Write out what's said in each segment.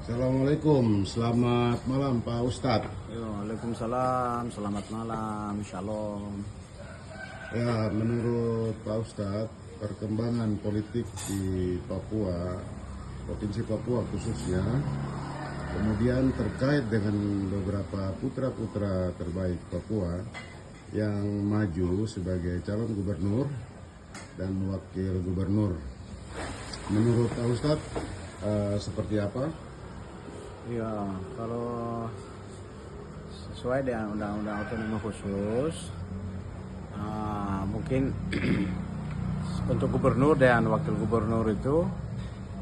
Assalamualaikum, selamat malam Pak Ustadz. Waalaikumsalam, selamat malam, shalom. Ya, menurut Pak Ustadz, perkembangan politik di Papua, Provinsi Papua khususnya, kemudian terkait dengan beberapa putra-putra terbaik Papua yang maju sebagai calon gubernur dan wakil gubernur. Menurut Pak Ustadz, seperti apa? Ya, kalau sesuai dengan Undang-Undang Otonomi Khusus, mungkin untuk gubernur dan wakil gubernur itu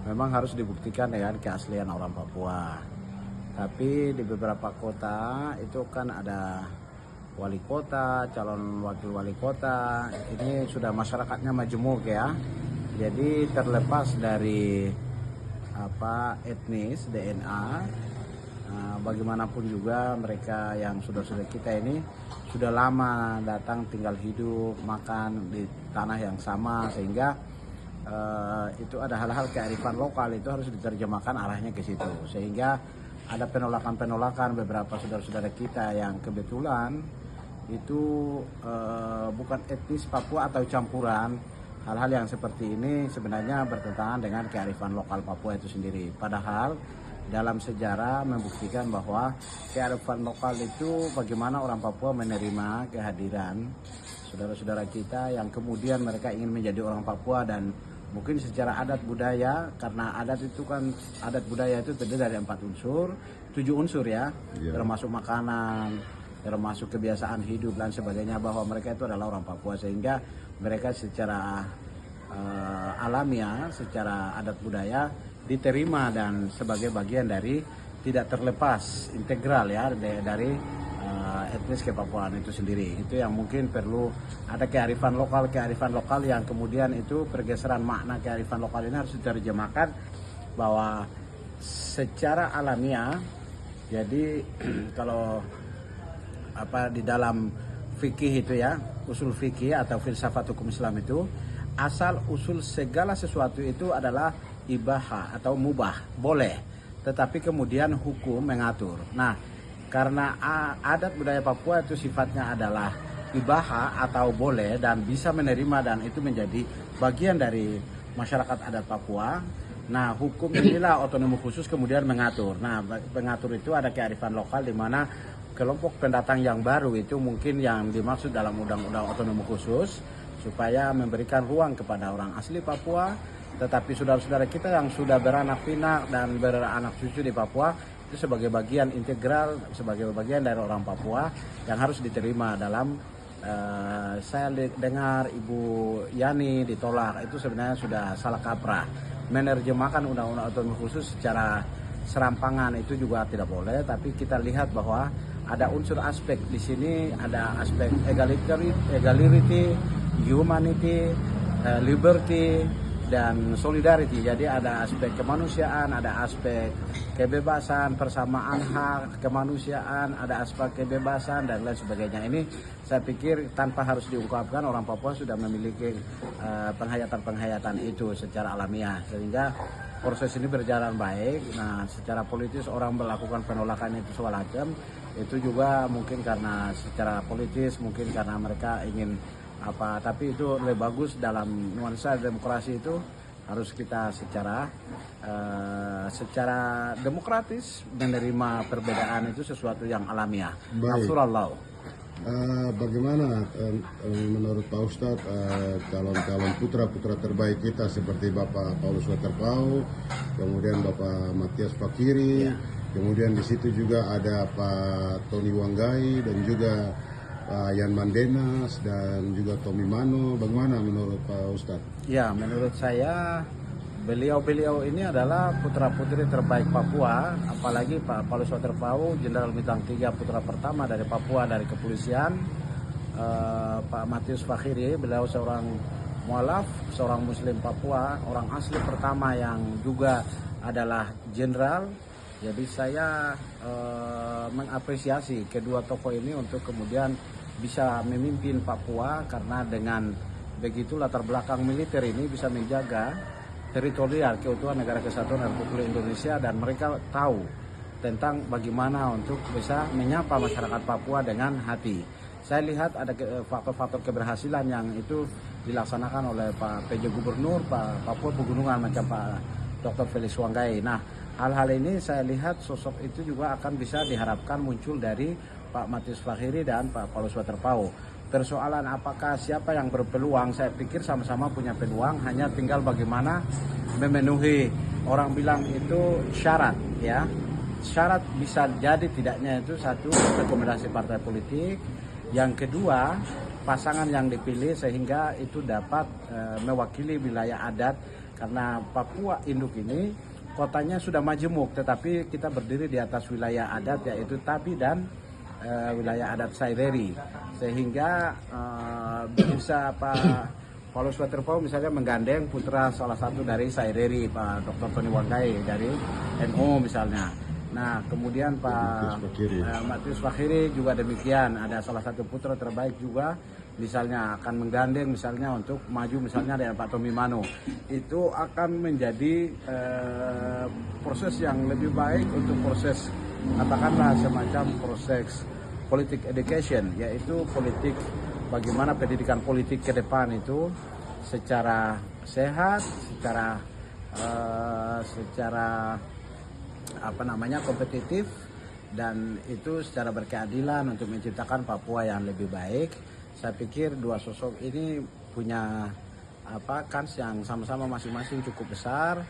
memang harus dibuktikan dengan keaslian orang Papua. Tapi di beberapa kota itu kan ada wali kota, calon wakil wali kota. Ini sudah masyarakatnya majemuk ya. Jadi terlepas dari etnis, DNA, bagaimanapun juga mereka yang sudah kita ini sudah lama datang tinggal hidup, makan di tanah yang sama, sehingga itu ada hal-hal kearifan lokal itu harus diterjemahkan arahnya ke situ, sehingga ada penolakan beberapa saudara-saudara kita yang kebetulan itu bukan etnis Papua atau campuran. Hal-hal yang seperti ini sebenarnya bertentangan dengan kearifan lokal Papua itu sendiri. Padahal dalam sejarah membuktikan bahwa kearifan lokal itu bagaimana orang Papua menerima kehadiran saudara-saudara kita yang kemudian mereka ingin menjadi orang Papua, dan mungkin secara adat budaya, karena adat budaya itu terdiri dari 7 unsur ya, termasuk makanan, termasuk kebiasaan hidup dan sebagainya, bahwa mereka itu adalah orang Papua, sehingga mereka secara alamiah, secara adat budaya diterima dan sebagai bagian dari tidak terlepas integral ya dari etnis Kepapuaan itu sendiri. Itu yang mungkin perlu ada kearifan lokal yang kemudian itu pergeseran makna kearifan lokal ini harus diterjemahkan bahwa secara alamiah. Jadi kalau di dalam fikih itu ya, usul fikih atau filsafat hukum Islam itu, asal usul segala sesuatu itu adalah ibahah atau mubah, boleh, tetapi kemudian hukum mengatur. Nah, karena adat budaya Papua itu sifatnya adalah ibahah atau boleh dan bisa menerima, dan itu menjadi bagian dari masyarakat adat Papua. Nah, hukum inilah otonomi khusus kemudian mengatur. Nah, pengatur itu ada kearifan lokal di mana kelompok pendatang yang baru itu mungkin yang dimaksud dalam Undang-Undang Otonomi Khusus supaya memberikan ruang kepada orang asli Papua, tetapi saudara-saudara kita yang sudah beranak pinak dan beranak cucu di Papua itu sebagai bagian integral, sebagai bagian dari orang Papua yang harus diterima dalam saya dengar Ibu Yani ditolak, itu sebenarnya sudah salah kaprah. Menerjemahkan Undang-Undang Otonomi Khusus secara serampangan itu juga tidak boleh, tapi kita lihat bahwa ada unsur aspek di sini, ada aspek equality, humanity, liberty, dan solidarity. Jadi ada aspek kemanusiaan, ada aspek kebebasan, persamaan hak, kemanusiaan, ada aspek kebebasan dan lain sebagainya. Ini saya pikir tanpa harus diungkapkan orang Papua sudah memiliki penghayatan itu secara alamiah, sehingga proses ini berjalan baik. Nah, secara politis orang melakukan penolakan itu segala macam, itu juga mungkin karena secara politis, mungkin karena mereka ingin tapi itu lebih bagus dalam nuansa demokrasi itu harus kita secara demokratis menerima perbedaan itu sesuatu yang alamiah. Naturallah. Bagaimana menurut Pak Ustadz calon-calon putra-putra terbaik kita seperti Bapak Paulus Waterpau, kemudian Bapak Matias Fakiri, kemudian di situ juga ada Pak Tony Wanggai dan juga Pak Yan Mandenas dan juga Tommy Mano. Bagaimana menurut Pak Ustadz? Ya, menurut saya beliau ini adalah putra-putri terbaik Papua, apalagi Pak Paulus Waterpau, Jenderal Bintang 3, putra pertama dari Papua dari kepolisian. Pak Matius Fakiri, beliau seorang mualaf, seorang muslim Papua, orang asli pertama yang juga adalah jenderal. Jadi saya mengapresiasi kedua tokoh ini untuk kemudian bisa memimpin Papua, karena dengan begitu latar belakang militer ini bisa menjaga teritorial keutuhan negara kesatuan Republik Indonesia, dan mereka tahu tentang bagaimana untuk bisa menyapa masyarakat Papua dengan hati. Saya lihat ada faktor-faktor keberhasilan yang itu dilaksanakan oleh Pak PJ Gubernur Pak Papua Pegunungan macam Pak Dr. Felix Wanggai. Nah, hal-hal ini saya lihat sosok itu juga akan bisa diharapkan muncul dari Pak Matius Fakhiri dan Pak Paulus Waterpauw. Persoalan apakah siapa yang berpeluang, saya pikir sama-sama punya peluang, hanya tinggal bagaimana memenuhi, orang bilang itu syarat ya. Syarat bisa jadi tidaknya itu satu, rekomendasi partai politik. Yang kedua, pasangan yang dipilih sehingga itu dapat mewakili wilayah adat, karena Papua Induk ini kotanya sudah majemuk, tetapi kita berdiri di atas wilayah adat yaitu Tabi dan wilayah adat Saireri, sehingga bisa Pak Paulus Waterpauw misalnya menggandeng putra salah satu dari Saireri, Pak Dr. Tony Wanggai dari NU misalnya. Nah, kemudian Pak Matius Fakhiri juga demikian, ada salah satu putra terbaik juga misalnya akan menggandeng misalnya untuk maju misalnya dengan Pak Tommy Mano. Itu akan menjadi proses yang lebih baik untuk proses, katakanlah semacam proses politik education, yaitu politik bagaimana pendidikan politik ke depan itu secara sehat, secara kompetitif, dan itu secara berkeadilan untuk menciptakan Papua yang lebih baik. Saya pikir dua sosok ini punya kans yang sama-sama masing-masing cukup besar,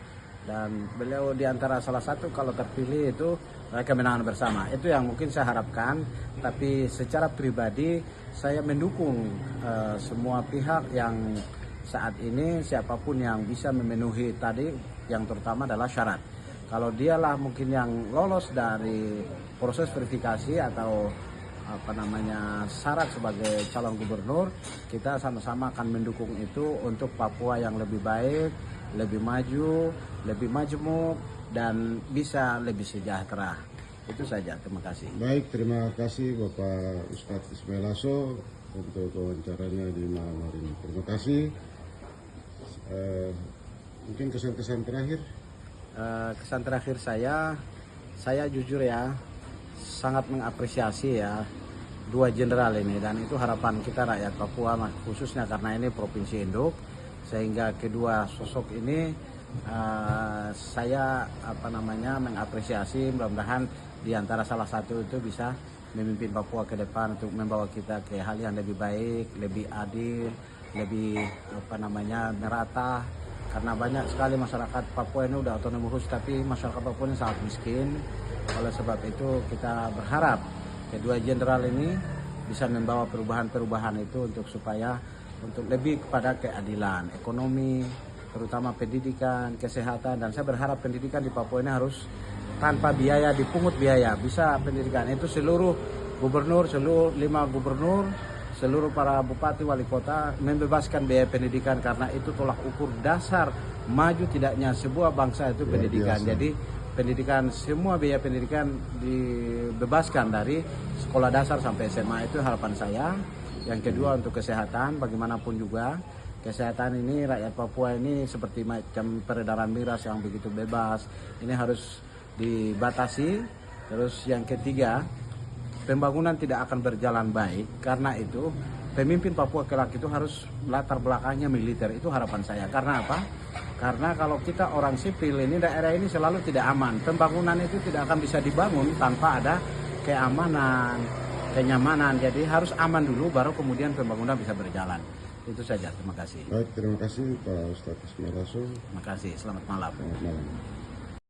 dan beliau diantara salah satu kalau terpilih itu kemenangan bersama. Itu yang mungkin saya harapkan, tapi secara pribadi saya mendukung semua pihak yang saat ini siapapun yang bisa memenuhi tadi, yang terutama adalah syarat. Kalau dialah mungkin yang lolos dari proses verifikasi atau syarat sebagai calon gubernur, kita sama-sama akan mendukung itu untuk Papua yang lebih baik, lebih maju, lebih majemuk, dan bisa lebih sejahtera. Itu saja, terima kasih. Baik, terima kasih Bapak Ustadz Ismail Aso untuk wawancaranya di malam hari ini. Terima kasih. Mungkin kesan-kesan terakhir. Kesan terakhir saya jujur ya sangat mengapresiasi ya dua jenderal ini, dan itu harapan kita rakyat Papua khususnya karena ini provinsi induk, sehingga kedua sosok ini saya mengapresiasi. Mudah-mudahan di antara salah satu itu bisa memimpin Papua ke depan untuk membawa kita ke hal yang lebih baik, lebih adil, lebih merata. Karena banyak sekali masyarakat Papua ini udah otonomi khusus, tapi masyarakat Papua ini sangat miskin. Oleh sebab itu kita berharap kedua jenderal ini bisa membawa perubahan-perubahan itu supaya lebih kepada keadilan ekonomi, terutama pendidikan, kesehatan. Dan saya berharap pendidikan di Papua ini harus tanpa biaya, dipungut biaya. Bisa pendidikan itu seluruh gubernur, seluruh 5 gubernur, seluruh para bupati, wali kota membebaskan biaya pendidikan, karena itu tolak ukur dasar maju tidaknya sebuah bangsa itu pendidikan. Jadi pendidikan, semua biaya pendidikan dibebaskan dari sekolah dasar sampai SMA, itu harapan saya. Yang kedua untuk kesehatan, bagaimanapun juga kesehatan ini rakyat Papua ini seperti macam peredaran miras yang begitu bebas, ini harus dibatasi. Terus yang ketiga, pembangunan tidak akan berjalan baik, karena itu pemimpin Papua kelak itu harus latar belakangnya militer. Itu harapan saya. Karena apa? Karena kalau kita orang sipil ini, daerah ini selalu tidak aman. Pembangunan itu tidak akan bisa dibangun tanpa ada keamanan, kenyamanan. Jadi harus aman dulu, baru kemudian pembangunan bisa berjalan. Itu saja. Terima kasih. Baik, terima kasih Pak Ustadz Ismail Aso. Terima kasih. Selamat malam. Selamat malam.